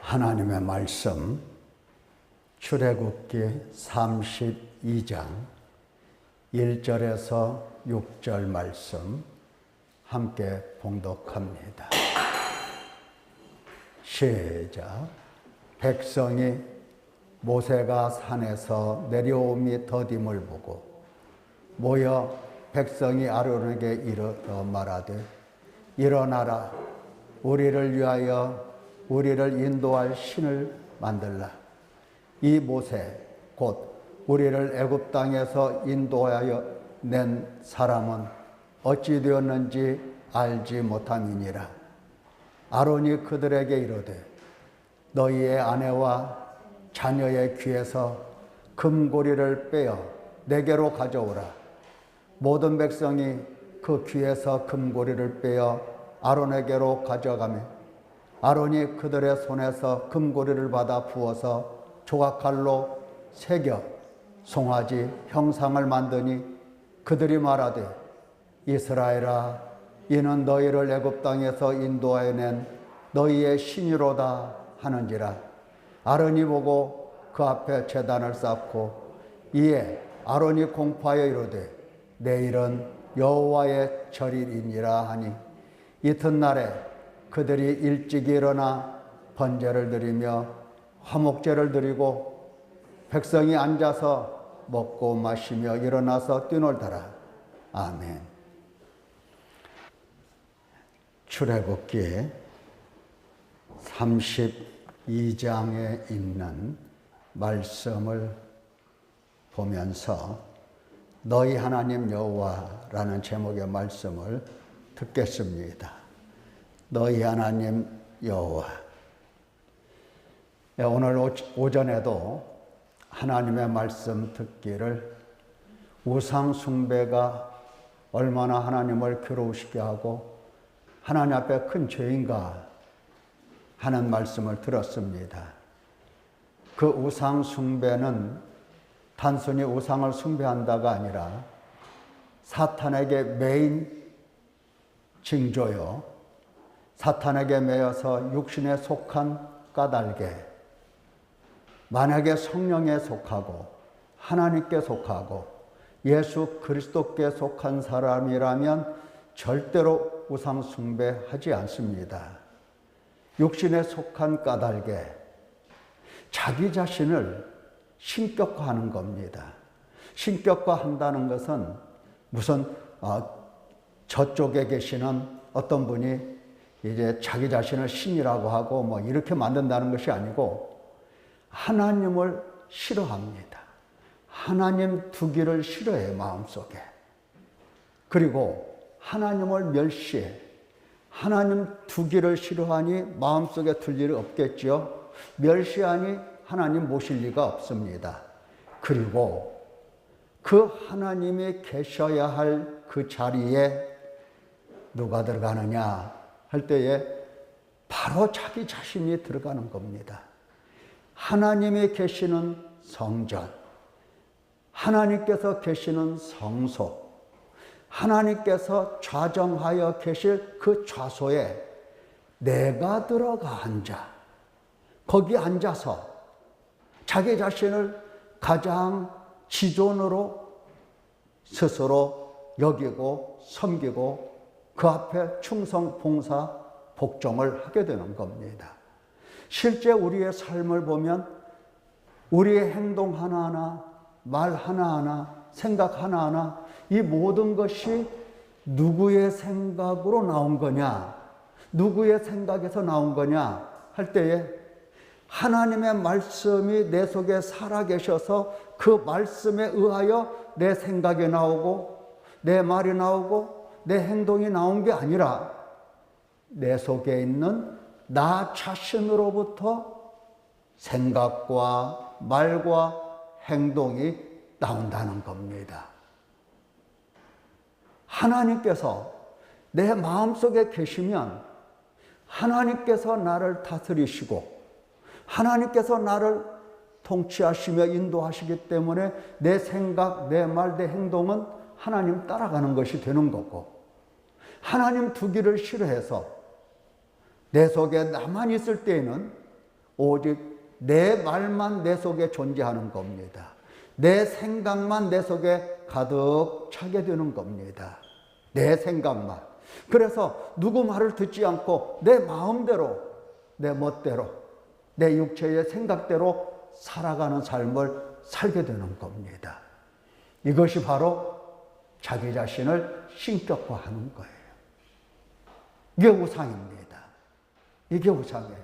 하나님의 말씀 출애굽기 32장 1절에서 6절 말씀 함께 봉독합니다. 시작. 백성이 모세가 산에서 내려옴이 더딤을 보고 모여 백성이 아론에게 이르러 말하되 일어나라, 우리를 위하여 우리를 인도할 신을 만들라. 이 모세 곧 우리를 애굽 땅에서 인도하여 낸 사람은 어찌 되었는지 알지 못함이니라. 아론이 그들에게 이르되 너희의 아내와 자녀의 귀에서 금고리를 빼어 내게로 가져오라. 모든 백성이 그 귀에서 금고리를 빼어 아론에게로 가져가매 아론이 그들의 손에서 금고리를 받아 부어서 조각칼로 새겨 송아지 형상을 만드니 그들이 말하되 이스라엘아, 이는 너희를 애굽 땅에서 인도하여 낸 너희의 신이로다 하는지라. 아론이 보고 그 앞에 제단을 쌓고 이에 아론이 공포하여 이르되 내일은 여호와의 절일이니라 하니 이튿날에 그들이 일찍이 일어나 번제를 드리며 화목제를 드리고 백성이 앉아서 먹고 마시며 일어나서 뛰놀더라. 아멘. 출애굽기 32장에 있는 말씀을 보면서 너희 하나님 여호와라는 제목의 말씀을 듣겠습니다. 너희 하나님 여호와. 오늘 오전에도 하나님의 말씀 듣기를 우상 숭배가 얼마나 하나님을 괴로우시게 하고 하나님 앞에 큰 죄인가 하는 말씀을 들었습니다. 그 우상 숭배는 단순히 우상을 숭배한다가 아니라 사탄에게 매인 징조요, 사탄에게 매여서 육신에 속한 까닭에 만약에 성령에 속하고 하나님께 속하고 예수 그리스도께 속한 사람이라면 절대로 우상 숭배하지 않습니다. 육신에 속한 까닭에 자기 자신을 신격화하는 겁니다. 신격화한다는 것은 무슨 저쪽에 계시는 어떤 분이 이제 자기 자신을 신이라고 하고 뭐 이렇게 만든다는 것이 아니고 하나님을 싫어합니다. 하나님 두기를 싫어해요, 마음속에. 그리고 하나님을 멸시해. 하나님 두기를 싫어하니 마음속에 둘 일이 없겠죠. 멸시하니 하나님 모실 리가 없습니다. 그리고 그 하나님이 계셔야 할 그 자리에 누가 들어가느냐 할 때에 바로 자기 자신이 들어가는 겁니다. 하나님이 계시는 성전, 하나님께서 계시는 성소, 하나님께서 좌정하여 계실 그 좌소에 내가 들어가 앉아 거기 앉아서 자기 자신을 가장 지존으로 스스로 여기고 섬기고 그 앞에 충성, 봉사, 복종을 하게 되는 겁니다. 실제 우리의 삶을 보면 우리의 행동 하나하나, 말 하나하나, 생각 하나하나 이 모든 것이 누구의 생각으로 나온 거냐, 누구의 생각에서 나온 거냐 할 때에 하나님의 말씀이 내 속에 살아계셔서 그 말씀에 의하여 내 생각이 나오고 내 말이 나오고 내 행동이 나온 게 아니라 내 속에 있는 나 자신으로부터 생각과 말과 행동이 나온다는 겁니다. 하나님께서 내 마음속에 계시면 하나님께서 나를 다스리시고 하나님께서 나를 통치하시며 인도하시기 때문에 내 생각, 내 말, 내 행동은 하나님 따라가는 것이 되는 거고, 하나님 두기를 싫어해서 내 속에 나만 있을 때에는 오직 내 말만 내 속에 존재하는 겁니다. 내 생각만 내 속에 가득 차게 되는 겁니다. 내 생각만. 그래서 누구 말을 듣지 않고 내 마음대로, 내 멋대로, 내 육체의 생각대로 살아가는 삶을 살게 되는 겁니다. 이것이 바로 자기 자신을 신격화하는 거예요. 이게 우상입니다. 이게 우상이에요.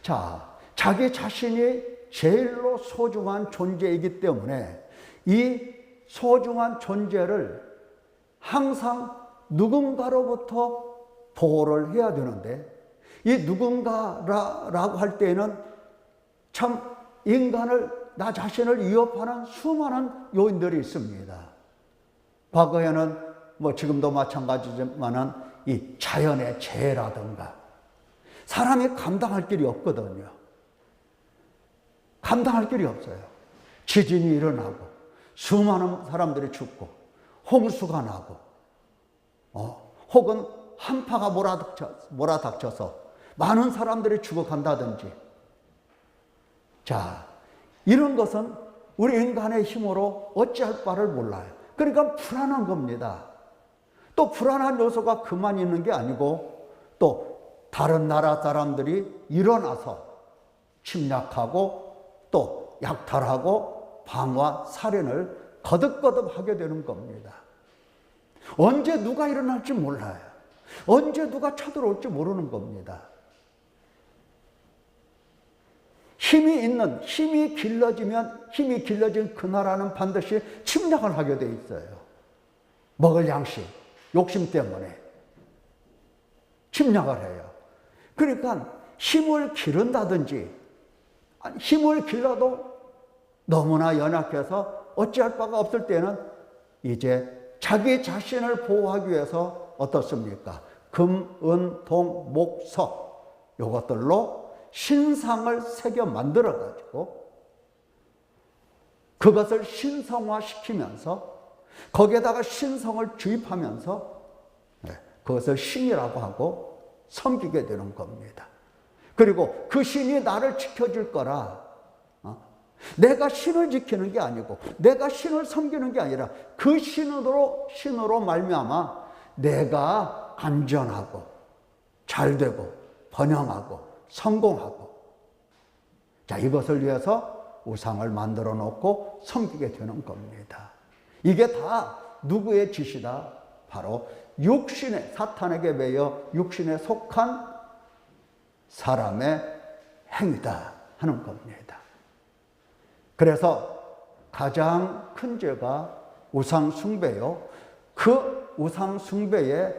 자, 자기 자신이 제일로 소중한 존재이기 때문에 이 소중한 존재를 항상 누군가로부터 보호를 해야 되는데, 이 누군가라고 할 때에는 참 인간을, 나 자신을 위협하는 수많은 요인들이 있습니다. 과거에는 지금도 마찬가지지만은 이 자연의 재해라든가 사람이 감당할 길이 없거든요. 감당할 길이 없어요. 지진이 일어나고 수많은 사람들이 죽고 홍수가 나고 혹은 한파가 몰아닥쳐서 많은 사람들이 죽어간다든지. 자, 이런 것은 우리 인간의 힘으로 어찌할 바를 몰라요. 그러니까 불안한 겁니다. 또 불안한 요소가 그만 있는 게 아니고 또 다른 나라 사람들이 일어나서 침략하고 또 약탈하고 방화, 살인을 거듭거듭 하게 되는 겁니다. 언제 누가 일어날지 몰라요. 언제 누가 쳐들어올지 모르는 겁니다. 힘이 길러진 그 나라는 반드시 침략을 하게 돼 있어요. 먹을 양식, 욕심 때문에 침략을 해요. 그러니까 힘을 기른다든지, 힘을 길러도 너무나 연약해서 어찌할 바가 없을 때는 이제 자기 자신을 보호하기 위해서 어떻습니까? 금, 은, 동, 목, 석, 이것들로 신상을 새겨 만들어가지고 그것을 신성화시키면서 거기에다가 신성을 주입하면서 그것을 신이라고 하고 섬기게 되는 겁니다. 그리고 그 신이 나를 지켜줄 거라, 내가 신을 지키는 게 아니고 내가 신을 섬기는 게 아니라 그 신으로 말미암아 내가 안전하고 잘되고 번영하고 성공하고, 자, 이것을 위해서 우상을 만들어 놓고 섬기게 되는 겁니다. 이게 다 누구의 짓이다? 바로 사탄에게 매여 육신에 속한 사람의 행위다 하는 겁니다. 그래서 가장 큰 죄가 우상 숭배요. 그 우상 숭배의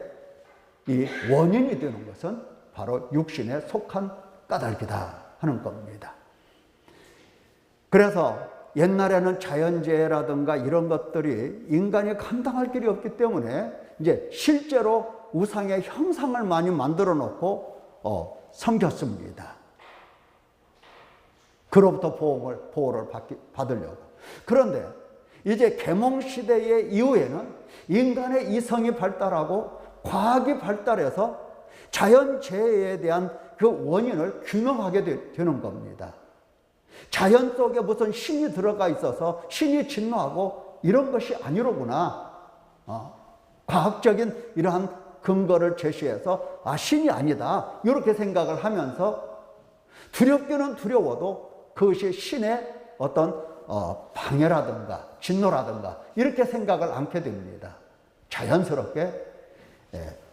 이 원인이 되는 것은 바로 육신에 속한 까닭이다 하는 겁니다. 그래서 옛날에는 자연재해라든가 이런 것들이 인간이 감당할 길이 없기 때문에 이제 실제로 우상의 형상을 많이 만들어 놓고 섬겼습니다. 그로부터 보호를 받으려고. 그런데 이제 계몽시대의 이후에는 인간의 이성이 발달하고 과학이 발달해서 자연재해에 대한 그 원인을 규명하게 되는 겁니다. 자연 속에 무슨 신이 들어가 있어서 신이 진노하고 이런 것이 아니로구나. 과학적인 이러한 근거를 제시해서 신이 아니다, 이렇게 생각을 하면서 두렵기는 두려워도 그것이 신의 어떤 방해라든가 진노라든가 이렇게 생각을 않게 됩니다. 자연스럽게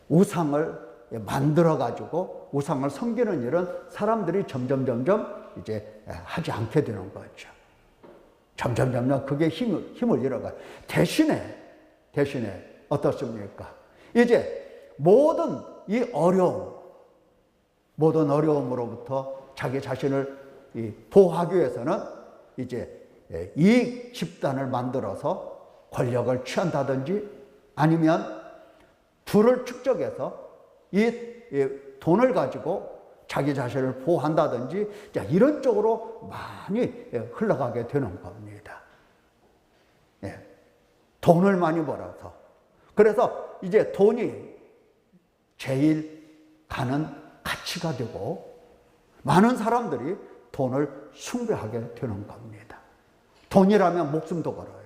우상을 만들어가지고 우상을 섬기는 일은 사람들이 점점 이제 하지 않게 되는 거죠. 점점 그게 힘을 잃어가요. 대신에 어떻습니까? 이제 모든 어려움으로부터 자기 자신을 보호하기 위해서는 이제 이익 집단을 만들어서 권력을 취한다든지 아니면 부를 축적해서 이 돈을 가지고 자기 자신을 보호한다든지 이런 쪽으로 많이 흘러가게 되는 겁니다. 돈을 많이 벌어서. 그래서 이제 돈이 제일 가는 가치가 되고, 많은 사람들이 돈을 숭배하게 되는 겁니다. 돈이라면 목숨도 걸어요.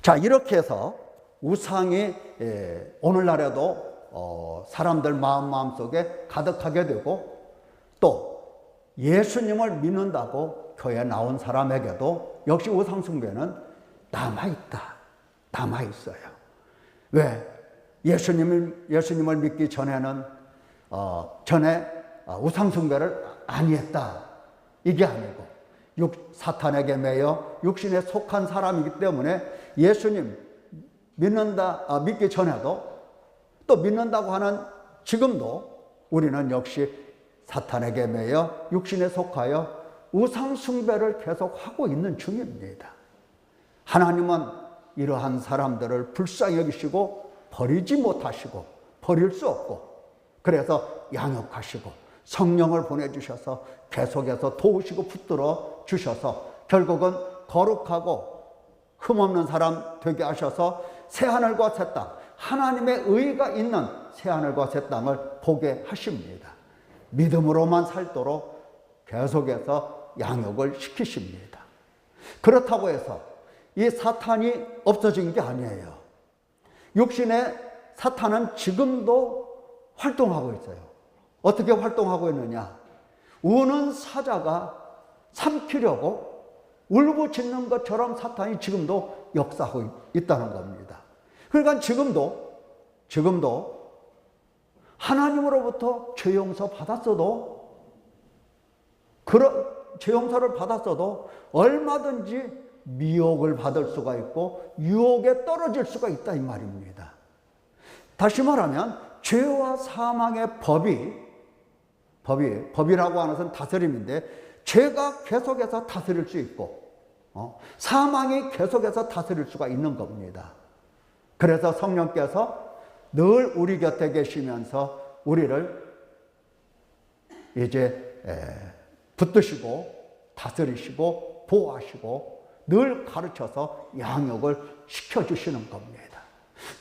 자, 이렇게 해서 우상이 오늘날에도 사람들 마음속에 가득하게 되고, 또 예수님을 믿는다고 교회에 나온 사람에게도 역시 우상 숭배는 남아있어요. 왜? 예수님을 믿기 전에는 우상 숭배를 아니했다, 이게 아니고 사탄에게 매여 육신에 속한 사람이기 때문에 예수님 믿기 전에도 또 믿는다고 하는 지금도 우리는 역시 사탄에게 매여 육신에 속하여 우상 숭배를 계속 하고 있는 중입니다. 하나님은 이러한 사람들을 불쌍히 여기시고 버리지 못하시고 버릴 수 없고, 그래서 양육하시고 성령을 보내주셔서 계속해서 도우시고 붙들어 주셔서 결국은 거룩하고 흠없는 사람 되게 하셔서 새하늘과 새 땅, 하나님의 의가 있는 새하늘과 새 땅을 보게 하십니다. 믿음으로만 살도록 계속해서 양육을 시키십니다. 그렇다고 해서 이 사탄이 없어진 게 아니에요. 육신의 사탄은 지금도 활동하고 있어요. 어떻게 활동하고 있느냐? 우는 사자가 삼키려고 울부짖는 것처럼 사탄이 지금도 역사하고 있다는 겁니다. 그러니까 지금도 하나님으로부터 죄 용서 받았어도, 그런 죄 용서를 받았어도 얼마든지 미혹을 받을 수가 있고 유혹에 떨어질 수가 있다, 이 말입니다. 다시 말하면 죄와 사망의 법이라고 하는 것은 다스림인데, 죄가 계속해서 다스릴 수 있고 사망이 계속해서 다스릴 수가 있는 겁니다. 그래서 성령께서 늘 우리 곁에 계시면서 우리를 이제 붙드시고 다스리시고 보호하시고 늘 가르쳐서 양육을 시켜주시는 겁니다.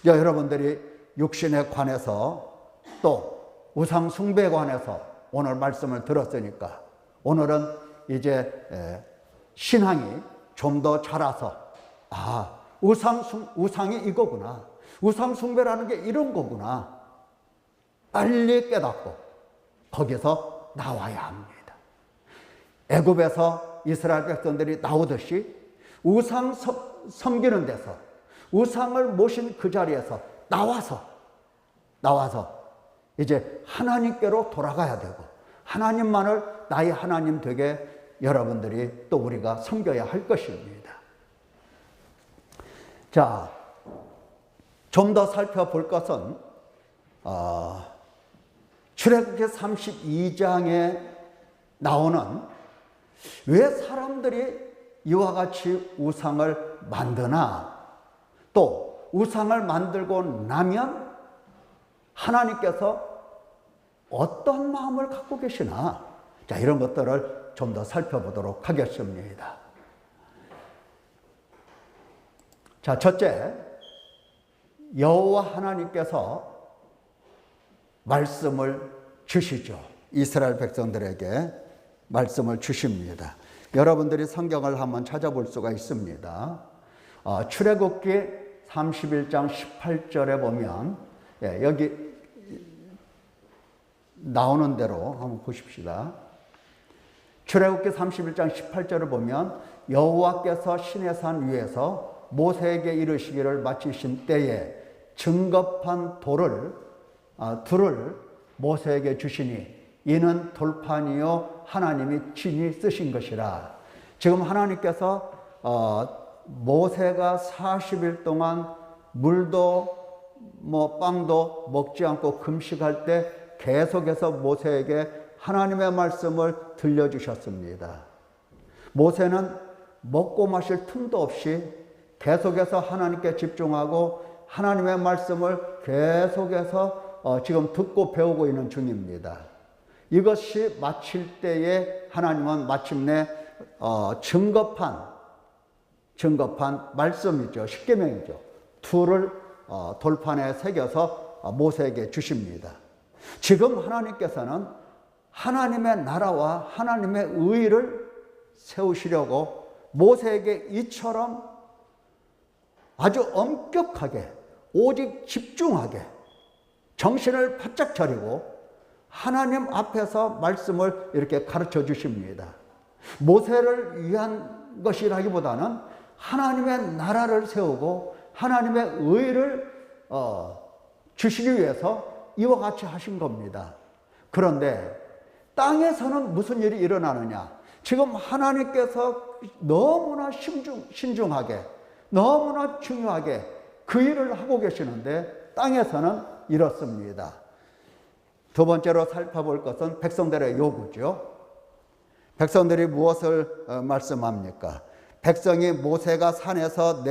여러분들이 육신에 관해서 또 우상 숭배에 관해서 오늘 말씀을 들었으니까, 오늘은 이제 신앙이 좀 더 자라서 우상이 이거구나, 우상 숭배라는 게 이런 거구나, 빨리 깨닫고 거기서 나와야 합니다. 애굽에서 이스라엘 백성들이 나오듯이 우상 섬기는 데서, 우상을 모신 그 자리에서 나와서 이제 하나님께로 돌아가야 되고, 하나님만을 나의 하나님 되게 여러분들이 또 우리가 섬겨야 할 것입니다. 자, 좀 더 살펴볼 것은 출애굽기 32장에 나오는 왜 사람들이 이와 같이 우상을 만드나, 또 우상을 만들고 나면 하나님께서 어떤 마음을 갖고 계시나, 자, 이런 것들을 좀 더 살펴보도록 하겠습니다. 자, 첫째, 여호와 하나님께서 말씀을 주시죠. 이스라엘 백성들에게 말씀을 주십니다. 여러분들이 성경을 한번 찾아볼 수가 있습니다. 출애굽기 31장 18절에 보면, 여기 나오는 대로 한번 보십시다. 출애굽기 31장 18절을 보면 여호와께서 시내산 위에서 모세에게 이르시기를 마치신 때에 증거판 둘을 모세에게 주시니 이는 돌판이요 하나님이 친히 쓰신 것이라. 지금 하나님께서 모세가 40일 동안 물도 빵도 먹지 않고 금식할 때 계속해서 모세에게 하나님의 말씀을 들려주셨습니다. 모세는 먹고 마실 틈도 없이 계속해서 하나님께 집중하고 하나님의 말씀을 계속해서 지금 듣고 배우고 있는 중입니다. 이것이 마칠 때에 하나님은 마침내 증거판 말씀이죠. 십계명이죠. 둘을 돌판에 새겨서 모세에게 주십니다. 지금 하나님께서는 하나님의 나라와 하나님의 의를 세우시려고 모세에게 이처럼 아주 엄격하게 오직 집중하게 정신을 바짝 차리고 하나님 앞에서 말씀을 이렇게 가르쳐 주십니다. 모세를 위한 것이라기보다는 하나님의 나라를 세우고 하나님의 의를 주시기 위해서 이와 같이 하신 겁니다. 그런데 땅에서는 무슨 일이 일어나느냐? 지금 하나님께서 너무나 신중하게 너무나 중요하게 그 일을 하고 계시는데 땅에서는 이렇습니다. 두 번째로 살펴볼 것은 백성들의 요구죠. 백성들이 무엇을 말씀합니까? 백성이 모세가 산에서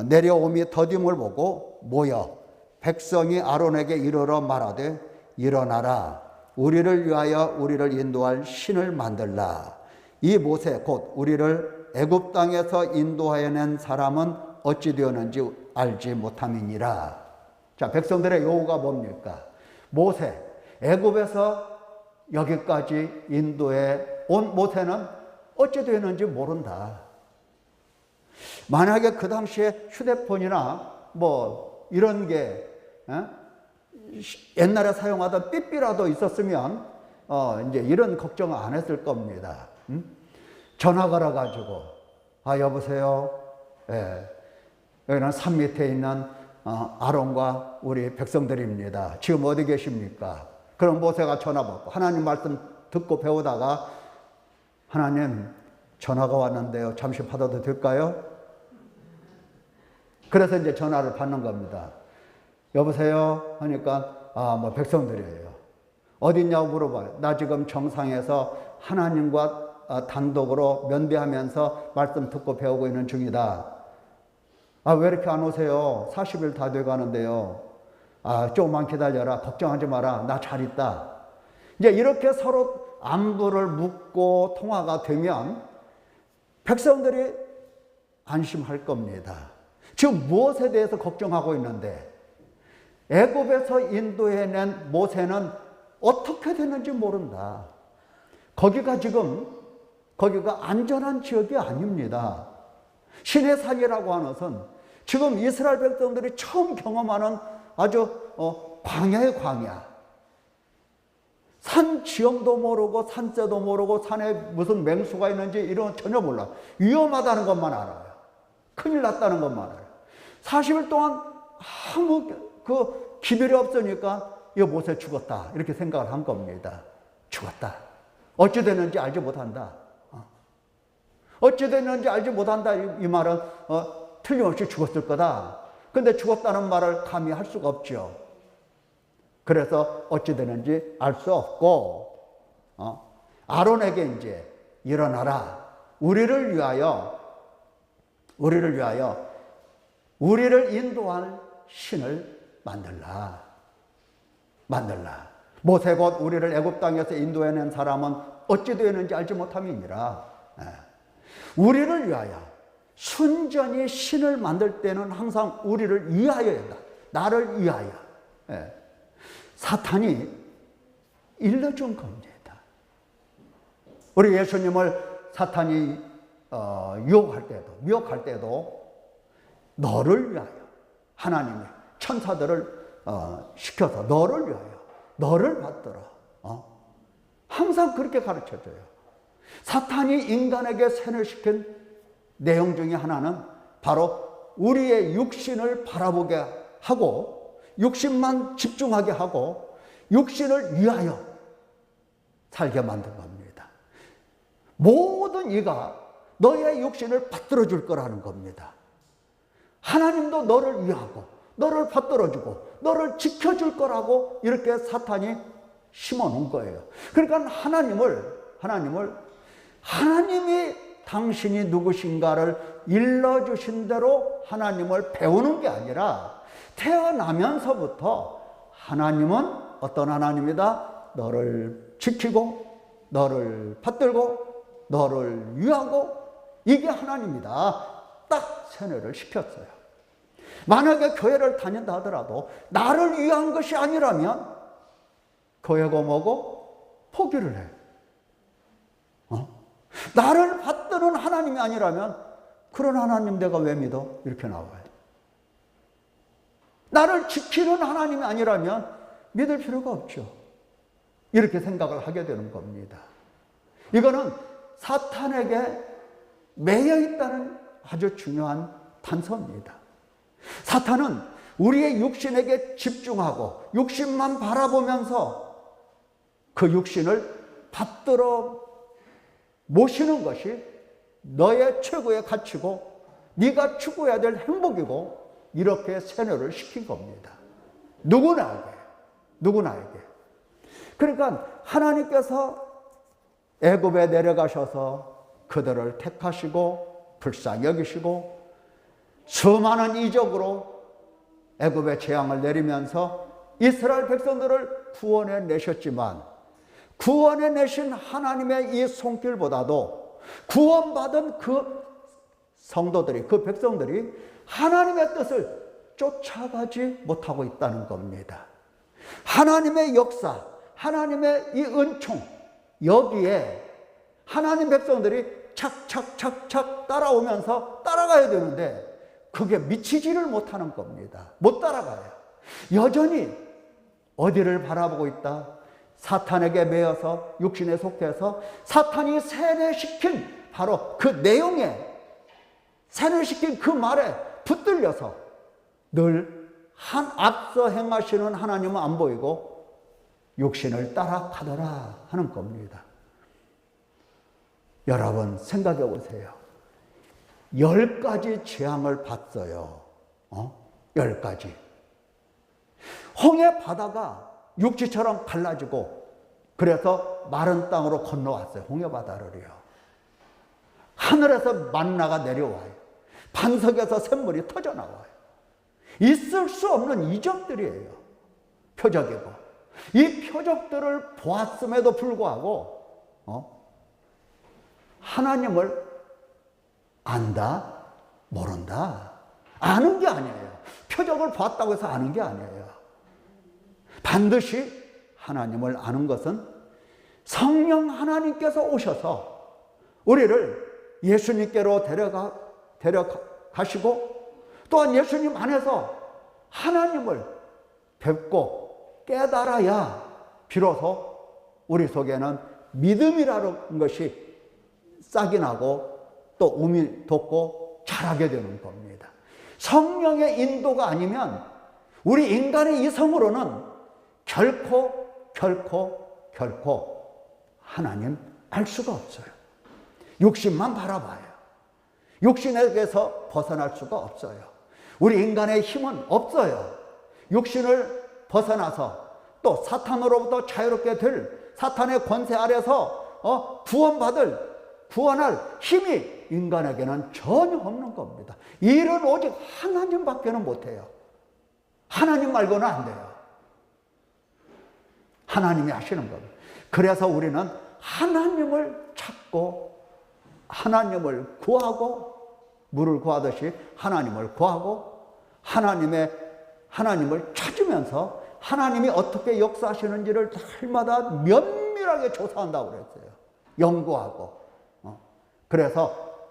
내려옴이 더딤을 보고 모여 백성이 아론에게 이르러 말하되 일어나라 우리를 위하여 우리를 인도할 신을 만들라. 이 모세 곧 우리를 애굽 땅에서 인도하여 낸 사람은 어찌 되었는지 알지 못함이니라. 자, 백성들의 요구가 뭡니까? 모세, 애굽에서 여기까지 인도해 온 모세는 어찌 되었는지 모른다. 만약에 그 당시에 휴대폰이나 뭐 이런 게 옛날에 사용하던 삐삐라도 있었으면 이제 이런 걱정을 안 했을 겁니다. 전화 걸어가지고 여보세요. 예. 여기는 산 밑에 있는 아론과 우리 백성들입니다. 지금 어디 계십니까? 그럼 모세가 전화 받고 하나님 말씀 듣고 배우다가 하나님 전화가 왔는데요. 잠시 받아도 될까요? 그래서 이제 전화를 받는 겁니다. 여보세요? 하니까 뭐 백성들이에요. 어딨냐고 물어봐요. 나 지금 정상에서 하나님과 단독으로 면대하면서 말씀 듣고 배우고 있는 중이다. 왜 이렇게 안 오세요? 40일 다 돼가는데요. 조금만 기다려라. 걱정하지 마라. 나 잘 있다. 이제 이렇게 서로 안부를 묻고 통화가 되면 백성들이 안심할 겁니다. 지금 무엇에 대해서 걱정하고 있는데 애굽에서 인도해낸 모세는 어떻게 됐는지 모른다. 거기가 안전한 지역이 아닙니다. 신의 산이라고 하는 것은 지금 이스라엘 백성들이 처음 경험하는 아주 광야의 광야. 산 지형도 모르고 산세도 모르고 산에 무슨 맹수가 있는지 이런 건 전혀 몰라. 위험하다는 것만 알아요. 큰일 났다는 것만 알아요. 40일 동안 아무 기별이 없으니까 이거 모세 죽었다 이렇게 생각을 한 겁니다. 죽었다. 어찌 됐는지 알지 못한다. 어찌 됐는지 알지 못한다. 이 말은 틀림없이 죽었을 거다. 근데 죽었다는 말을 감히 할 수가 없죠. 그래서 어찌 되는지 알 수 없고 아론에게 이제 일어나라. 우리를 위하여 우리를 인도할 신을 만들라. 모세 곧 우리를 애굽 땅에서 인도해낸 사람은 어찌 되었는지 알지 못함이니라. 우리를 위하여 순전히 신을 만들 때는 항상 우리를 위하여다. 나를 위하여. 사탄이 일러준 겁니다. 우리 예수님을 사탄이 미혹할 때도 너를 위하여 하나님의 천사들을 시켜서 너를 위하여 너를 받들어. 항상 그렇게 가르쳐줘요. 사탄이 인간에게 세뇌시킨 내용 중에 하나는 바로 우리의 육신을 바라보게 하고 육신만 집중하게 하고 육신을 위하여 살게 만든 겁니다. 모든 이가 너의 육신을 받들어 줄 거라는 겁니다. 하나님도 너를 위하고 너를 받들어 주고 너를 지켜줄 거라고 이렇게 사탄이 심어 놓은 거예요. 그러니까 하나님이 당신이 누구신가를 일러주신 대로 하나님을 배우는 게 아니라 태어나면서부터 하나님은 어떤 하나님이다? 너를 지키고 너를 받들고 너를 위하고 이게 하나님이다. 딱 세뇌를 시켰어요. 만약에 교회를 다닌다 하더라도 나를 위한 것이 아니라면 교회고 뭐고 포기를 해. 나를 받드는 하나님이 아니라면 그런 하나님 내가 왜 믿어? 이렇게 나와요. 나를 지키는 하나님이 아니라면 믿을 필요가 없죠. 이렇게 생각을 하게 되는 겁니다. 이거는 사탄에게 매여 있다는 아주 중요한 단서입니다. 사탄은 우리의 육신에게 집중하고 육신만 바라보면서 그 육신을 받들어 모시는 것이 너의 최고의 가치고 네가 추구해야 될 행복이고 이렇게 세뇌를 시킨 겁니다. 누구나에게. 그러니까 하나님께서 애굽에 내려가셔서 그들을 택하시고 불쌍히 여기시고 수많은 이적으로 애굽의 재앙을 내리면서 이스라엘 백성들을 구원해 내셨지만 구원해 내신 하나님의 이 손길보다도 구원받은 그 성도들이, 그 백성들이 하나님의 뜻을 쫓아가지 못하고 있다는 겁니다. 하나님의 역사, 하나님의 이 은총, 여기에 하나님 백성들이 착착착착 따라오면서 따라가야 되는데 그게 미치지를 못하는 겁니다. 못 따라가요. 여전히 어디를 바라보고 있다? 사탄에게 매여서 육신에 속해서 사탄이 세뇌시킨 바로 그 내용에, 세뇌시킨 그 말에 붙들려서 늘 앞서 행하시는 하나님은 안 보이고 육신을 따라가더라 하는 겁니다. 여러분 생각해 보세요. 10가지 재앙을 봤어요. 10가지. 홍해 바다가 육지처럼 갈라지고 그래서 마른 땅으로 건너왔어요. 홍해 바다를요. 하늘에서 만나가 내려와요. 반석에서 샘물이 터져나와요. 있을 수 없는 이적들이에요. 표적이고. 이 표적들을 보았음에도 불구하고 하나님을 안다? 모른다? 아는 게 아니에요. 표적을 봤다고 해서 아는 게 아니에요. 반드시 하나님을 아는 것은 성령 하나님께서 오셔서 우리를 예수님께로 데려가시고 또한 예수님 안에서 하나님을 뵙고 깨달아야 비로소 우리 속에는 믿음이라는 것이 싹이 나고 또 움이 돋고 자라게 되는 겁니다. 성령의 인도가 아니면 우리 인간의 이성으로는 결코 하나님 알 수가 없어요. 육신만 바라봐요. 육신에게서 벗어날 수가 없어요. 우리 인간의 힘은 없어요. 육신을 벗어나서 또 사탄으로부터 자유롭게 될 사탄의 권세 아래서 구원할 힘이 인간에게는 전혀 없는 겁니다. 이 일은 오직 하나님밖에는 못해요. 하나님 말고는 안 돼요. 하나님이 하시는 겁니다. 그래서 우리는 하나님을 찾고 하나님을 구하고 물을 구하듯이 하나님을 구하고 하나님을 찾으면서 하나님이 어떻게 역사하시는지를 날마다 면밀하게 조사한다고 그랬어요. 연구하고. 그래서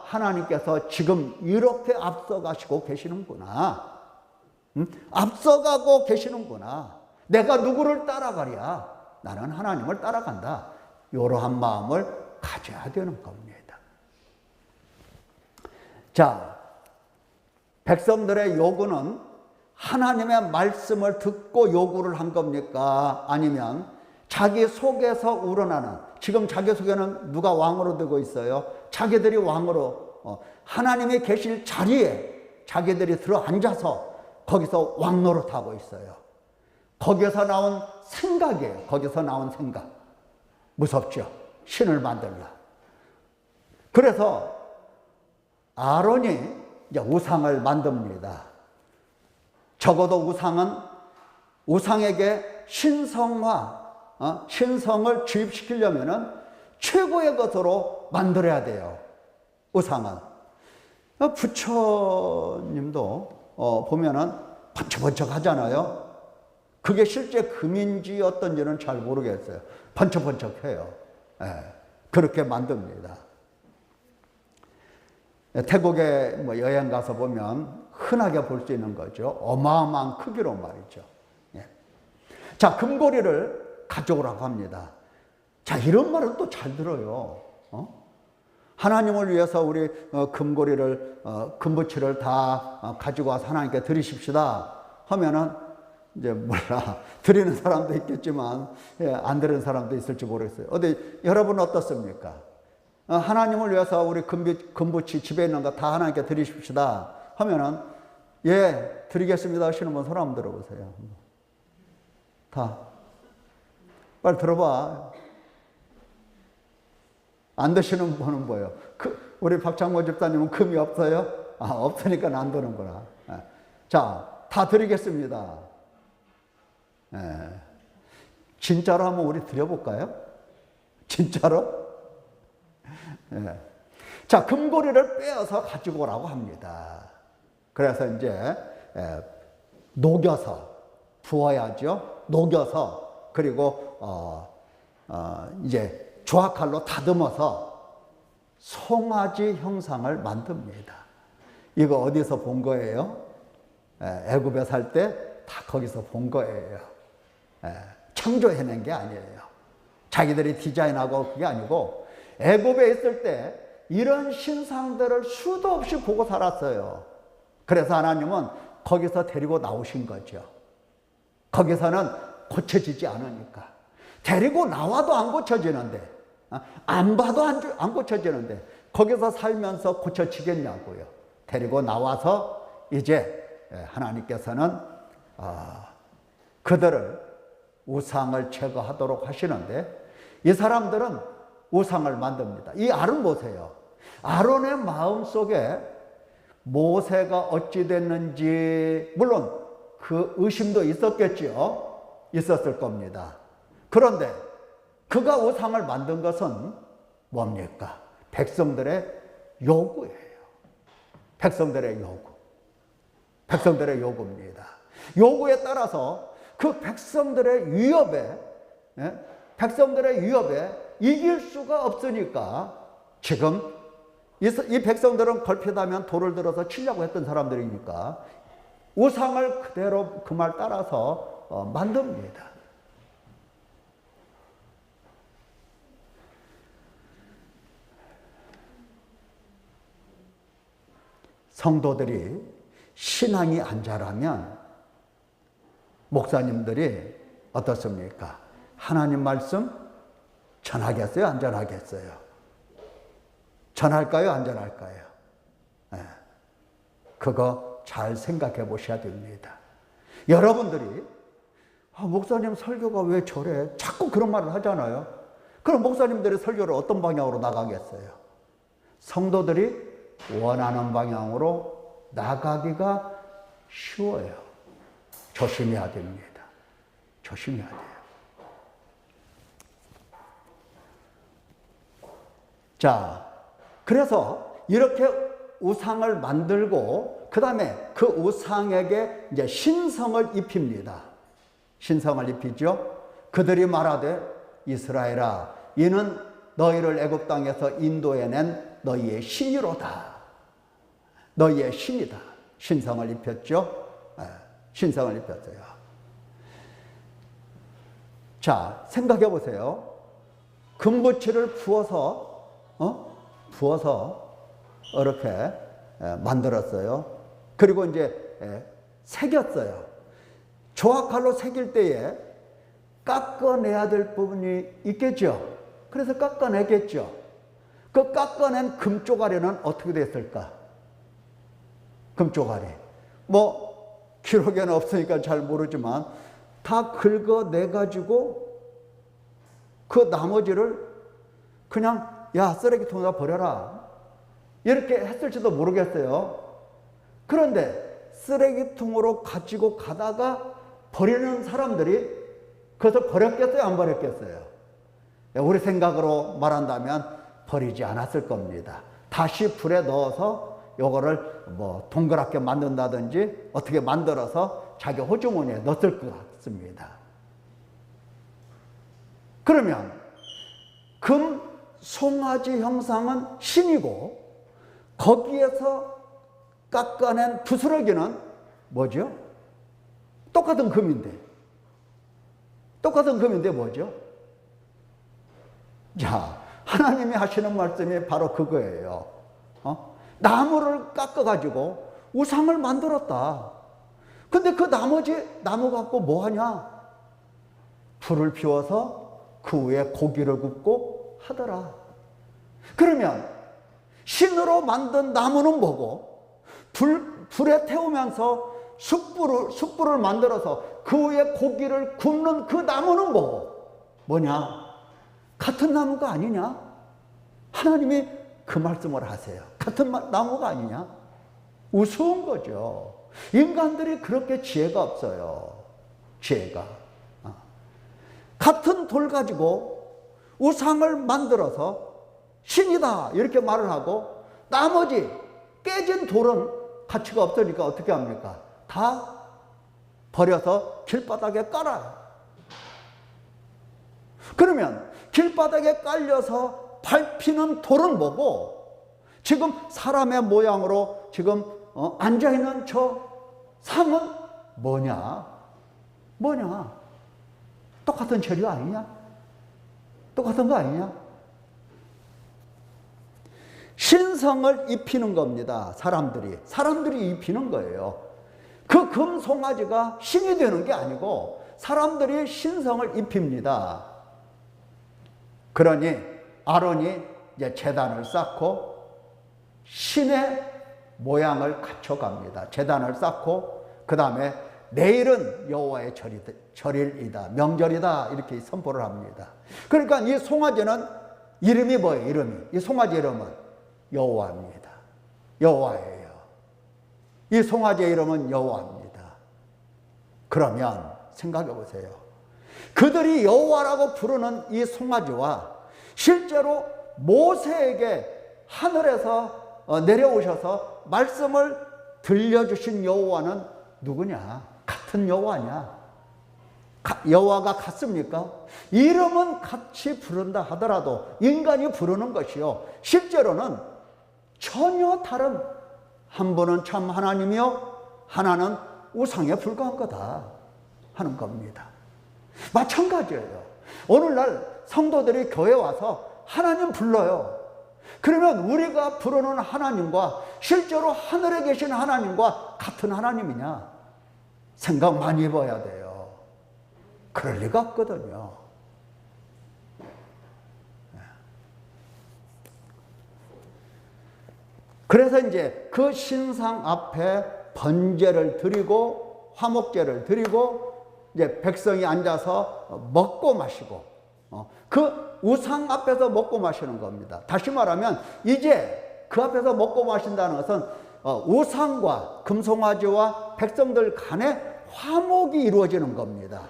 하나님께서 지금 이렇게 앞서가시고 계시는구나. 앞서가고 계시는구나. 내가 누구를 따라가랴? 나는 하나님을 따라간다. 이러한 마음을 가져야 되는 겁니다. 자, 백성들의 요구는 하나님의 말씀을 듣고 요구를 한 겁니까? 아니면 자기 속에서 우러나는, 지금 자기 속에는 누가 왕으로 되고 있어요? 자기들이 왕으로, 하나님이 계실 자리에 자기들이 들어앉아서 거기서 왕 노릇하고 있어요. 거기서 나온 생각이에요. 거기서 나온 생각. 무섭죠? 신을 만들라. 그래서 아론이 이제 우상을 만듭니다. 적어도 우상에게 신성을 주입시키려면 최고의 것으로 만들어야 돼요. 우상은. 부처님도 보면은 번쩍번쩍 하잖아요. 그게 실제 금인지 어떤지는 잘 모르겠어요. 번쩍번쩍해요. 그렇게 만듭니다. 태국에 뭐 여행 가서 보면 흔하게 볼 수 있는 거죠. 어마어마한 크기로 말이죠. 자, 금고리를 가져오라고 합니다. 자, 이런 말은 또 잘 들어요. 하나님을 위해서 우리 금고리를, 금부치를 다 가지고 와서 하나님께 드리십시다 하면은 이제 몰라. 드리는 사람도 있겠지만, 안 드리는 사람도 있을지 모르겠어요. 여러분은 어떻습니까? 하나님을 위해서 우리 금부치 집에 있는 거 다 하나님께 드리십시다 하면은, 예, 드리겠습니다 하시는 분 손 한번 들어보세요. 다. 빨리 들어봐. 안 드시는 분은 뭐예요? 우리 박창모 집사님은 금이 없어요? 없으니까 안 드는구나. 자, 다 드리겠습니다. 진짜로 한번 우리 드려볼까요? 진짜로? 자, 금고리를 빼어서 가지고 오라고 합니다. 그래서 이제 녹여서 부어야죠. 녹여서 그리고 이제 조화칼로 다듬어서 송아지 형상을 만듭니다. 이거 어디서 본 거예요? 애굽에 살 때 다 거기서 본 거예요. 창조해낸 게 아니에요. 자기들이 디자인하고 그게 아니고 애굽에 있을 때 이런 신상들을 수도 없이 보고 살았어요. 그래서 하나님은 거기서 데리고 나오신 거죠. 거기서는 고쳐지지 않으니까. 데리고 나와도 안 고쳐지는데, 안 봐도 안 고쳐지는데 거기서 살면서 고쳐지겠냐고요. 데리고 나와서 이제 하나님께서는 그들을 우상을 제거하도록 하시는데, 이 사람들은 우상을 만듭니다. 이 아론 보세요. 아론의 마음속에 모세가 어찌 됐는지, 물론 그 의심도 있었겠지요. 있었을 겁니다. 그런데 그가 우상을 만든 것은 뭡니까? 백성들의 요구예요. 백성들의 요구. 백성들의 요구입니다. 요구에 따라서 그 백성들의 위협에 이길 수가 없으니까, 지금 이 백성들은 걸핏하면 돌을 들어서 치려고 했던 사람들이니까 우상을 그대로 그 말 따라서 만듭니다. 성도들이 신앙이 안 자라면 목사님들이 어떻습니까? 하나님 말씀 전하겠어요? 안 전하겠어요? 전할까요? 안 전할까요? 그거 잘 생각해 보셔야 됩니다. 여러분들이 목사님 설교가 왜 저래? 자꾸 그런 말을 하잖아요. 그럼 목사님들의 설교를 어떤 방향으로 나가겠어요? 성도들이 원하는 방향으로 나가기가 쉬워요. 조심해야 됩니다. 조심해야 돼요. 자, 그래서 이렇게 우상을 만들고 그 다음에 그 우상에게 이제 신성을 입힙니다. 신성을 입히죠. 그들이 말하되 이스라엘아, 이는 너희를 애굽 땅에서 인도해낸 너희의 신이로다. 너희의 신이다. 신성을 입혔죠. 신성을 입혔어요. 자, 생각해 보세요. 금부치를 부어서 이렇게 만들었어요. 그리고 이제 새겼어요. 조화칼로 새길 때에 깎아내야 될 부분이 있겠죠. 그래서 깎아내겠죠. 그 깎아낸 금쪼가리는 어떻게 됐을까? 금쪼가리. 기록에는 없으니까 잘 모르지만 다 긁어내가지고 그 나머지를 그냥 쓰레기통에다 버려라. 이렇게 했을지도 모르겠어요. 그런데 쓰레기통으로 가지고 가다가 버리는 사람들이 그것을 버렸겠어요? 안 버렸겠어요? 우리 생각으로 말한다면 버리지 않았을 겁니다. 다시 불에 넣어서 요거를 뭐 동그랗게 만든다든지 어떻게 만들어서 자기 호주머니에 넣었을 것 같습니다. 그러면 금 송아지 형상은 신이고 거기에서 깎아낸 부스러기는 뭐죠? 똑같은 금인데 뭐죠? 자, 하나님이 하시는 말씀이 바로 그거예요. 나무를 깎아가지고 우상을 만들었다. 근데 그 나머지 나무 갖고 뭐 하냐? 불을 피워서 그 위에 고기를 굽고 하더라. 그러면 신으로 만든 나무는 뭐고 불에 태우면서 숯불을 만들어서 그 위에 고기를 굽는 그 나무는 뭐냐? 같은 나무가 아니냐? 하나님이 그 말씀을 하세요. 같은 나무가 아니냐? 우스운 거죠. 인간들이 그렇게 지혜가 없어요. 지혜가. 같은 돌 가지고 우상을 만들어서 신이다 이렇게 말을 하고 나머지 깨진 돌은 가치가 없으니까 어떻게 합니까? 다 버려서 길바닥에 깔아요. 그러면 길바닥에 깔려서 밟히는 돌은 뭐고 지금 사람의 모양으로 지금 앉아있는 저 상은 뭐냐? 똑같은 재료 아니냐? 똑같은 거 아니냐? 신성을 입히는 겁니다. 사람들이 입히는 거예요. 그 금송아지가 신이 되는 게 아니고 사람들이 신성을 입힙니다. 그러니 아론이 이제 제단을 쌓고 신의 모양을 갖춰갑니다. 제단을 쌓고 그 다음에 내일은 여호와의 절일이다, 명절이다 이렇게 선포를 합니다. 그러니까 이 송아지는 이름이 뭐예요? 이 송아지 이름은 여호와입니다. 여호와예요. 이 송아지의 이름은 여호와입니다. 그러면 생각해 보세요. 그들이 여호와라고 부르는 이 송아지와 실제로 모세에게 하늘에서 내려오셔서 말씀을 들려주신 여호와는 누구냐? 같은 여호와냐? 여호와가 같습니까? 이름은 같이 부른다 하더라도 인간이 부르는 것이요 실제로는 전혀 다른, 한 분은 참 하나님이요 하나는 우상에 불과한 거다 하는 겁니다. 마찬가지예요. 오늘날 성도들이 교회 와서 하나님 불러요. 그러면 우리가 부르는 하나님과 실제로 하늘에 계신 하나님과 같은 하나님이냐? 생각 많이 해봐야 돼요. 그럴 리가 없거든요. 그래서 이제 그 신상 앞에 번제를 드리고 화목제를 드리고 이제 백성이 앉아서 먹고 마시고 그 우상 앞에서 먹고 마시는 겁니다. 다시 말하면 이제 그 앞에서 먹고 마신다는 것은 우상과 금송아지와 백성들 간에 화목이 이루어지는 겁니다.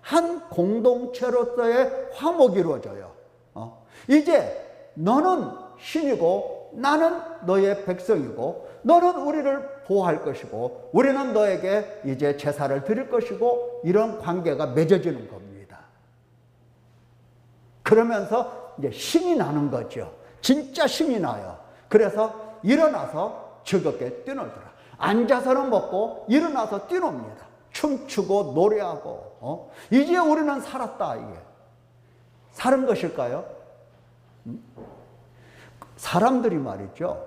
한 공동체로서의 화목이 이루어져요. 이제 너는 신이고 나는 너의 백성이고 너는 우리를 보호할 것이고 우리는 너에게 이제 제사를 드릴 것이고 이런 관계가 맺어지는 겁니다. 그러면서 이제 신이 나는 거죠. 진짜 신이 나요. 그래서 일어나서 즐겁게 뛰놀더라. 앉아서는 먹고 일어나서 뛰놉니다. 춤추고 노래하고 이제 우리는 살았다. 이게 사는 것일까요? 사람들이 말이죠.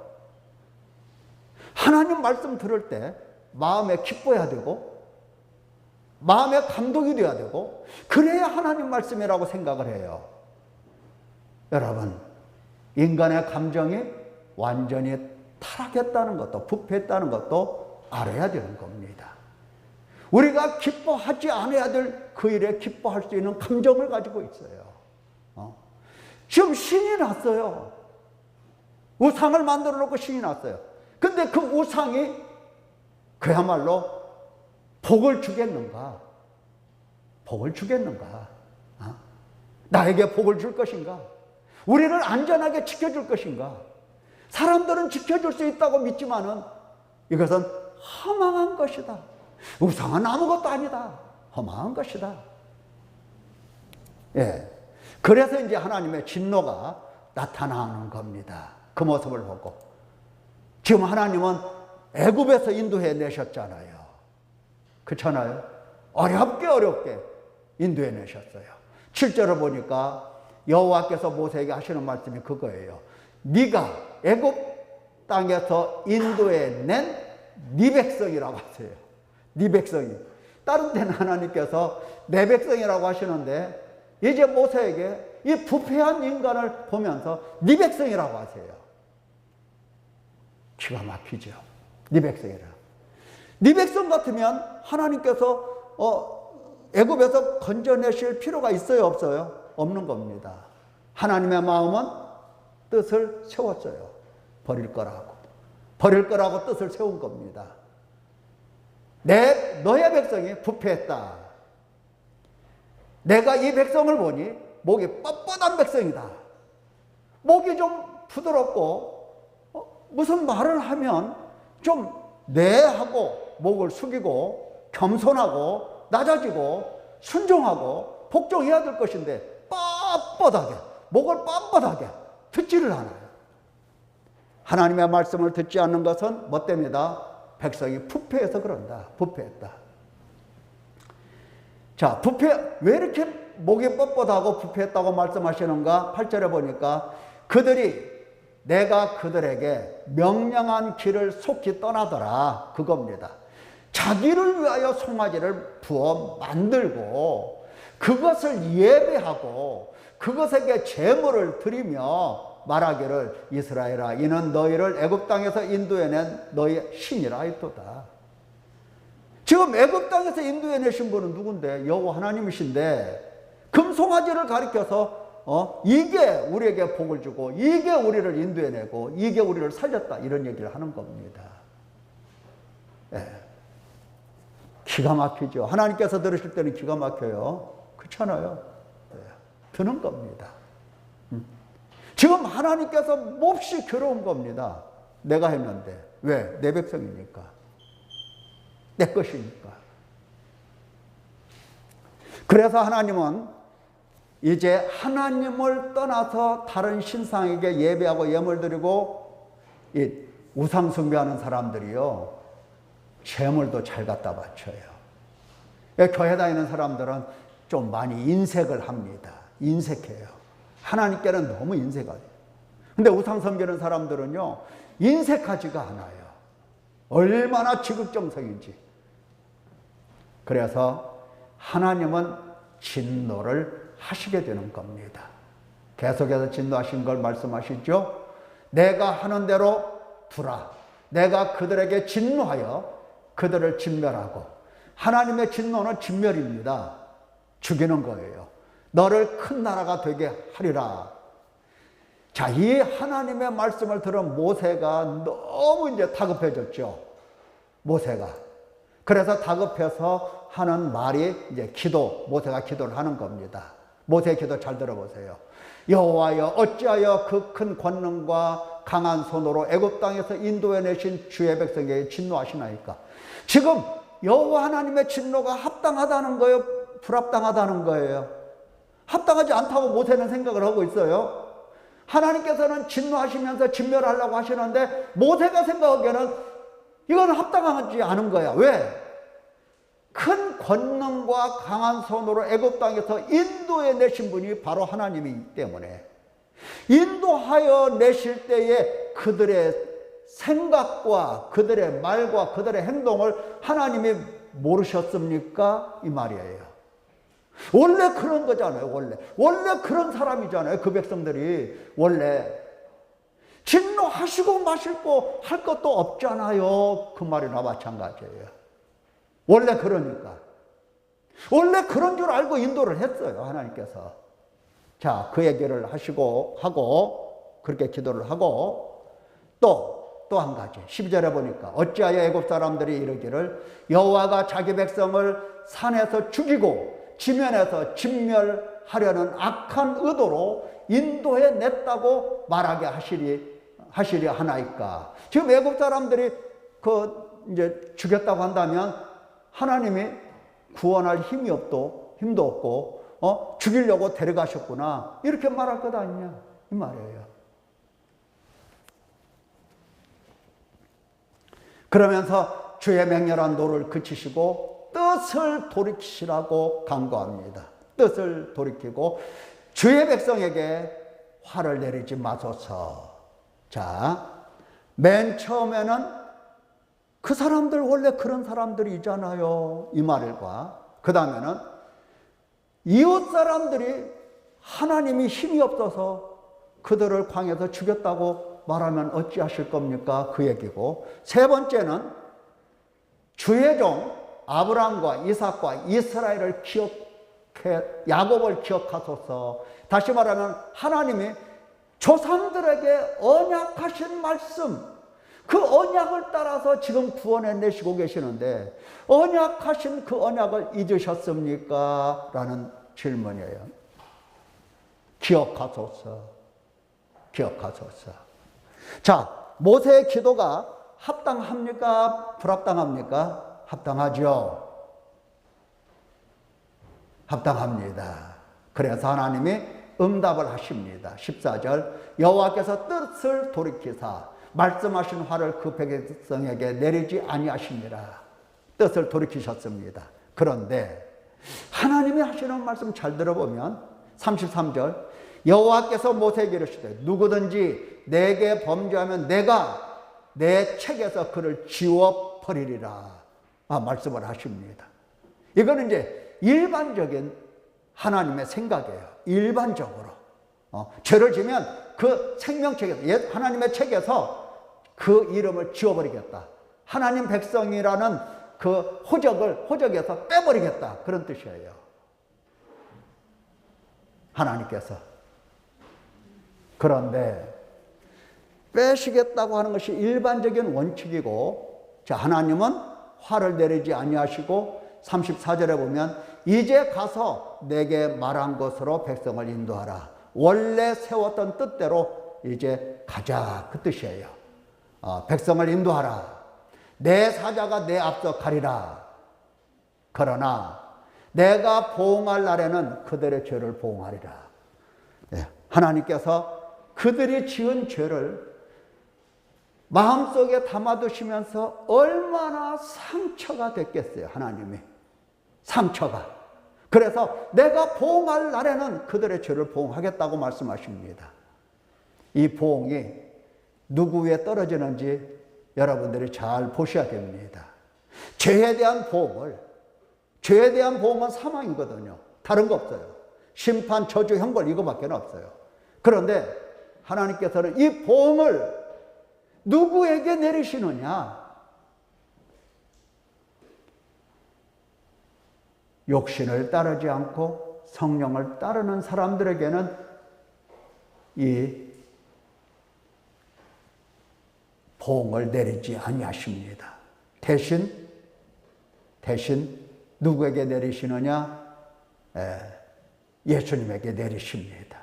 하나님 말씀 들을 때 마음에 기뻐야 되고 마음에 감동이 돼야 되고 그래야 하나님 말씀이라고 생각을 해요. 여러분, 인간의 감정이 완전히 타락했다는 것도 부패했다는 것도 알아야 되는 겁니다. 우리가 기뻐하지 않아야 될 그 일에 기뻐할 수 있는 감정을 가지고 있어요. 지금 신이 났어요. 우상을 만들어 놓고 신이 났어요. 근데 그 우상이 그야말로 복을 주겠는가? 복을 주겠는가? 나에게 복을 줄 것인가? 우리를 안전하게 지켜줄 것인가? 사람들은 지켜줄 수 있다고 믿지만은 이것은 허망한 것이다. 우상은 아무것도 아니다. 허망한 것이다. 예. 그래서 이제 하나님의 진노가 나타나는 겁니다. 그 모습을 보고. 지금 하나님은 애굽에서 인도해 내셨잖아요. 그렇잖아요. 어렵게 인도해 내셨어요. 7절을 보니까 여호와께서 모세에게 하시는 말씀이 그거예요. 네가 애굽 땅에서 인도해 낸 네 백성이라고 하세요. 네 백성이. 다른 때는 하나님께서 내 백성이라고 하시는데 이제 모세에게 이 부패한 인간을 보면서 네 백성이라고 하세요. 기가 막히죠. 네 백성이라. 네 백성 같으면 하나님께서 애굽에서 건져내실 필요가 있어요, 없어요? 없는 겁니다. 하나님의 마음은 뜻을 세웠어요. 버릴 거라고 뜻을 세운 겁니다. 너의 백성이 부패했다. 내가 이 백성을 보니 목이 뻣뻣한 백성이다. 목이 좀 부드럽고 무슨 말을 하면 좀 하고 목을 숙이고 겸손하고 낮아지고 순종하고 복종해야 될 것인데 뻣뻣하게 목을 뻣뻣하게 듣지를 않아요. 하나님의 말씀을 듣지 않는 것은 뭐 때문이다? 백성이 부패해서 그런다. 부패했다. 자, 왜 이렇게 목이 뻣뻣하고 부패했다고 말씀하시는가? 8절에 보니까 그들이 내가 그들에게 명령한 길을 속히 떠나더라. 그겁니다. 자기를 위하여 송아지를 부어 만들고 그것을 예배하고 그것에게 제물을 드리며 말하기를 이스라엘아 이는 너희를 애굽 땅에서 인도해낸 너희의 신이라 하였도다. 지금 애굽 땅에서 인도해내신 분은 누군데? 여호와 하나님이신데 금송아지를 가리켜서 이게 우리에게 복을 주고 이게 우리를 인도해내고 이게 우리를 살렸다 이런 얘기를 하는 겁니다. 예. 기가 막히죠. 하나님께서 들으실 때는 기가 막혀요. 그렇잖아요. 예. 드는 겁니다. 지금 하나님께서 몹시 괴로운 겁니다. 내가 했는데. 왜? 내 백성이니까. 내 것이니까. 그래서 하나님은 이제 하나님을 떠나서 다른 신상에게 예배하고 예물 드리고 이 우상 숭배하는 사람들이요. 재물도 잘 갖다 바쳐요. 교회 다니는 사람들은 좀 많이 인색을 합니다. 인색해요. 하나님께는 너무 인색하죠. 근데 우상 섬기는 사람들은요, 인색하지가 않아요. 얼마나 지극정성인지. 그래서 하나님은 진노를 하시게 되는 겁니다. 계속해서 진노하신 걸 말씀하시죠. 내가 하는 대로 두라. 내가 그들에게 진노하여 그들을 진멸하고. 하나님의 진노는 진멸입니다. 죽이는 거예요. 너를 큰 나라가 되게 하리라. 자, 이 하나님의 말씀을 들은 모세가 너무 이제 다급해졌죠. 모세가. 그래서 다급해서 하는 말이 이제 모세가 기도를 하는 겁니다. 모세의 기도 잘 들어보세요. 여호와여 어찌하여 그 큰 권능과 강한 손으로 애굽 땅에서 인도해 내신 주의 백성에게 진노하시나이까. 지금 여호와 하나님의 진노가 합당하다는 거예요? 불합당하다는 거예요? 합당하지 않다고 모세는 생각을 하고 있어요. 하나님께서는 진노하시면서 진멸하려고 하시는데 모세가 생각하기에는 이건 합당하지 않은 거야. 왜? 큰 권능과 강한 손으로 애굽 땅에서 인도해 내신 분이 바로 하나님이기 때문에 인도하여 내실 때에 그들의 생각과 그들의 말과 그들의 행동을 하나님이 모르셨습니까? 이 말이에요. 원래 그런 거잖아요. 원래 그런 사람이잖아요. 그 백성들이 원래 진노하시고 마시고 할 것도 없잖아요. 그 말이나 마찬가지예요. 원래 그러니까. 원래 그런 줄 알고 인도를 했어요. 하나님께서. 자, 그 얘기를 하고 그렇게 기도를 하고 또 한 가지 12절에 보니까 어찌하여 애굽 사람들이 이르기를 여호와가 자기 백성을 산에서 죽이고 지면에서 진멸하려는 악한 의도로 인도해 냈다고 말하게 하시리 하시려 하나이까? 지금 애굽 사람들이 이제 죽였다고 한다면 하나님이 구원할 힘도 없고, 죽이려고 데려가셨구나. 이렇게 말할 것 아니냐. 이 말이에요. 그러면서 주의 맹렬한 노를 그치시고 뜻을 돌이키시라고 간구합니다. 뜻을 돌이키고 주의 백성에게 화를 내리지 마소서. 자, 맨 처음에는 그 사람들 원래 그런 사람들이잖아요. 이 말과 그 다음에는 이웃 사람들이 하나님이 힘이 없어서 그들을 광야에서 죽였다고 말하면 어찌하실 겁니까? 그 얘기고, 세 번째는 주의 종 아브라함과 이삭과 이스라엘을 야곱을 기억하소서. 다시 말하면 하나님이 조상들에게 언약하신 말씀, 그 언약을 따라서 지금 구원해 내시고 계시는데 언약하신 그 언약을 잊으셨습니까? 라는 질문이에요. 기억하소서. 기억하소서. 자, 모세의 기도가 합당합니까? 불합당합니까? 합당하죠. 합당합니다. 그래서 하나님이 응답을 하십니다. 14절, 여호와께서 뜻을 돌이키사 말씀하신 화를 그 백성에게 내리지 아니하시니라. 뜻을 돌이키셨습니다. 그런데 하나님이 하시는 말씀 잘 들어보면 33절, 여호와께서 모세에게 이르시되 누구든지 내게 범죄하면 내가 내 책에서 그를 지워버리리라. 말씀을 하십니다. 이거는 이제 일반적인 하나님의 생각이에요. 일반적으로 죄를 지면 그 생명책에서, 하나님의 책에서 그 이름을 지워버리겠다. 하나님 백성이라는 그 호적에서 빼버리겠다. 그런 뜻이에요. 하나님께서. 그런데 빼시겠다고 하는 것이 일반적인 원칙이고, 자, 하나님은 화를 내리지 아니하시고 34절에 보면 이제 가서 내게 말한 것으로 백성을 인도하라. 원래 세웠던 뜻대로 이제 가자. 그 뜻이에요. 백성을 인도하라. 내 사자가 내 앞서 가리라. 그러나 내가 보응할 날에는 그들의 죄를 보응하리라. 네. 하나님께서 그들이 지은 죄를 마음속에 담아두시면서 얼마나 상처가 됐겠어요. 하나님이. 상처가. 그래서 내가 보응할 날에는 그들의 죄를 보응하겠다고 말씀하십니다. 이 보응이 누구 위에 떨어지는지 여러분들이 잘 보셔야 됩니다. 죄에 대한 보응은 사망이거든요. 다른 거 없어요. 심판, 저주, 형벌 이거밖에 없어요. 그런데 하나님께서는 이 보응을 누구에게 내리시느냐? 욕심을 따르지 않고 성령을 따르는 사람들에게는 이 보응을 내리지 아니하십니다. 대신 누구에게 내리시느냐? 예수님에게 내리십니다.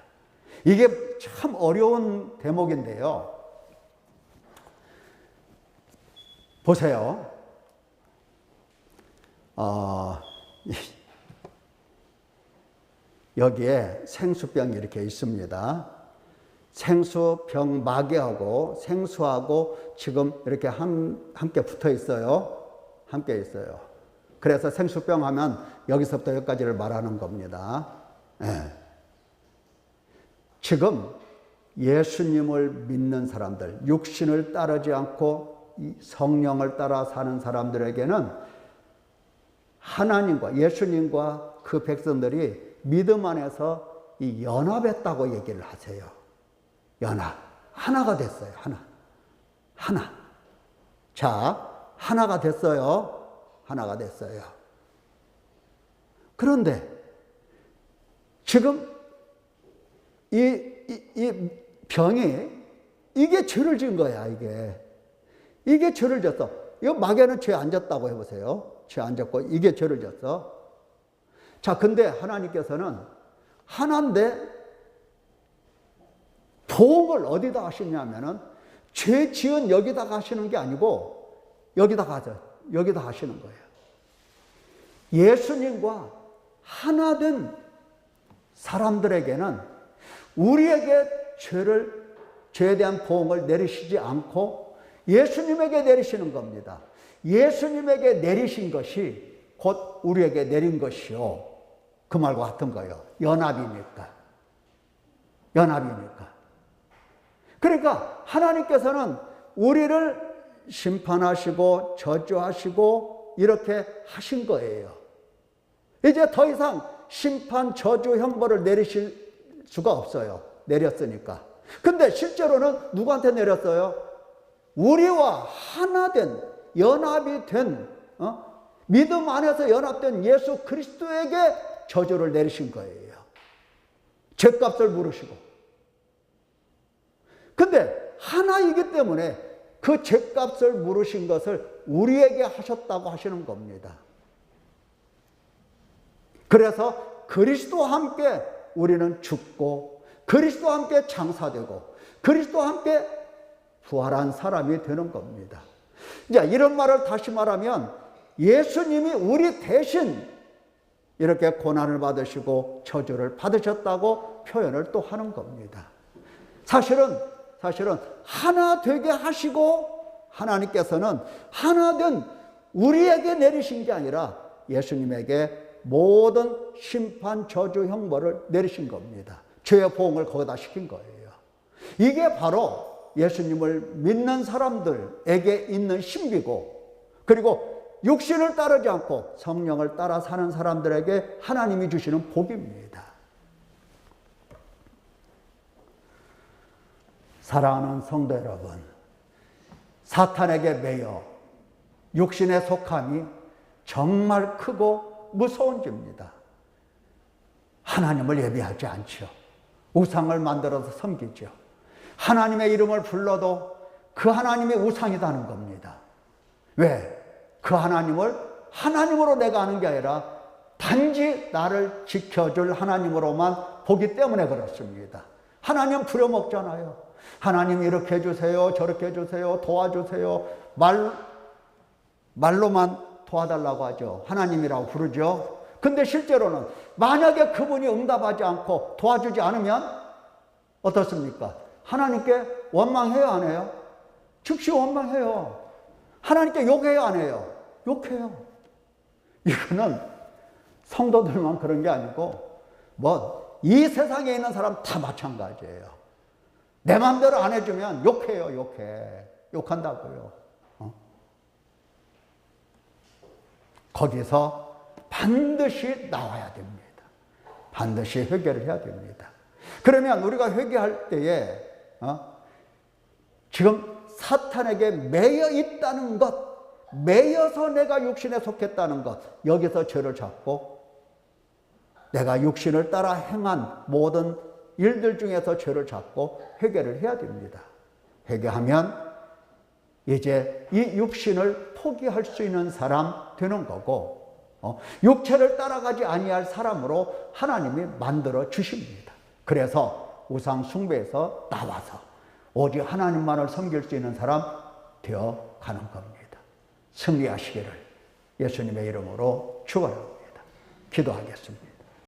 이게 참 어려운 대목인데요. 보세요. 여기에 생수병이 이렇게 있습니다. 생수병 마개하고 생수하고 지금 이렇게 함께 붙어 있어요. 함께 있어요. 그래서 생수병 하면 여기서부터 여기까지를 말하는 겁니다. 네. 지금 예수님을 믿는 사람들, 육신을 따르지 않고 성령을 따라 사는 사람들에게는 하나님과 예수님과 그 백성들이 믿음 안에서 이 연합했다고 얘기를 하세요. 연합. 하나가 됐어요. 하나. 자, 하나가 됐어요. 하나가 됐어요. 그런데 지금 이 병이 이게 죄를 지은 거야, 이게 죄를 졌어. 이거 마귀는 죄 안 졌다고 해보세요. 죄 안 졌고 이게 죄를 졌어. 자, 근데 하나님께서는 하나인데 보응을 어디다 하시냐면은 죄 지은 여기다가 하시는 게 아니고 여기다 하시는 거예요. 예수님과 하나 된 사람들에게는 우리에게 죄에 대한 보응을 내리시지 않고 예수님에게 내리시는 겁니다. 예수님에게 내리신 것이 곧 우리에게 내린 것이요. 그 말과 같은 거예요. 연합이니까. 그러니까 하나님께서는 우리를 심판하시고 저주하시고 이렇게 하신 거예요. 이제 더 이상 심판, 저주, 형벌을 내리실 수가 없어요. 내렸으니까. 근데 실제로는 누구한테 내렸어요? 우리와 하나 된, 연합이 된, 믿음 안에서 연합된 예수 그리스도에게 저주를 내리신 거예요. 죄값을 물으시고. 근데 하나이기 때문에 그 죄값을 물으신 것을 우리에게 하셨다고 하시는 겁니다. 그래서 그리스도와 함께 우리는 죽고 그리스도와 함께 장사되고 그리스도와 함께 부활한 사람이 되는 겁니다. 이제 이런 말을 다시 말하면 예수님이 우리 대신 이렇게 고난을 받으시고 저주를 받으셨다고 표현을 또 하는 겁니다. 사실은 하나 되게 하시고 하나님께서는 하나 된 우리에게 내리신 게 아니라 예수님에게 모든 심판, 저주, 형벌을 내리신 겁니다. 죄의 보응을 거기다 시킨 거예요. 이게 바로 예수님을 믿는 사람들에게 있는 신비고, 그리고 육신을 따르지 않고 성령을 따라 사는 사람들에게 하나님이 주시는 복입니다. 사랑하는 성도 여러분, 사탄에게 매여 육신의 속함이 정말 크고 무서운 죄입니다. 하나님을 예배하지 않죠. 우상을 만들어서 섬기죠. 하나님의 이름을 불러도 그 하나님이 우상이다는 겁니다. 왜? 그 하나님을 하나님으로 내가 아는 게 아니라 단지 나를 지켜줄 하나님으로만 보기 때문에 그렇습니다. 하나님 부려먹잖아요. 하나님 이렇게 해주세요, 저렇게 해주세요, 도와주세요. 말로만 도와달라고 하죠. 하나님이라고 부르죠. 근데 실제로는 만약에 그분이 응답하지 않고 도와주지 않으면 어떻습니까? 하나님께 원망해요, 안 해요? 즉시 원망해요. 하나님께 욕해요, 안 해요? 욕해요. 이거는 성도들만 그런 게 아니고 이 세상에 있는 사람 다 마찬가지예요. 내 마음대로 안 해주면 욕해요, 욕한다고요. 거기서 반드시 나와야 됩니다. 반드시 회개를 해야 됩니다. 그러면 우리가 회개할 때에 지금 사탄에게 매여 있다는 것, 매여서 내가 육신에 속했다는 것, 여기서 죄를 잡고 내가 육신을 따라 행한 모든 일들 중에서 죄를 잡고 회개를 해야 됩니다. 회개하면 이제 이 육신을 포기할 수 있는 사람 되는 거고, 육체를 따라가지 아니할 사람으로 하나님이 만들어 주십니다. 그래서 우상 숭배에서 나와서 오직 하나님만을 섬길 수 있는 사람 되어 가는 겁니다. 승리하시기를 예수님의 이름으로 축원합니다. 기도하겠습니다.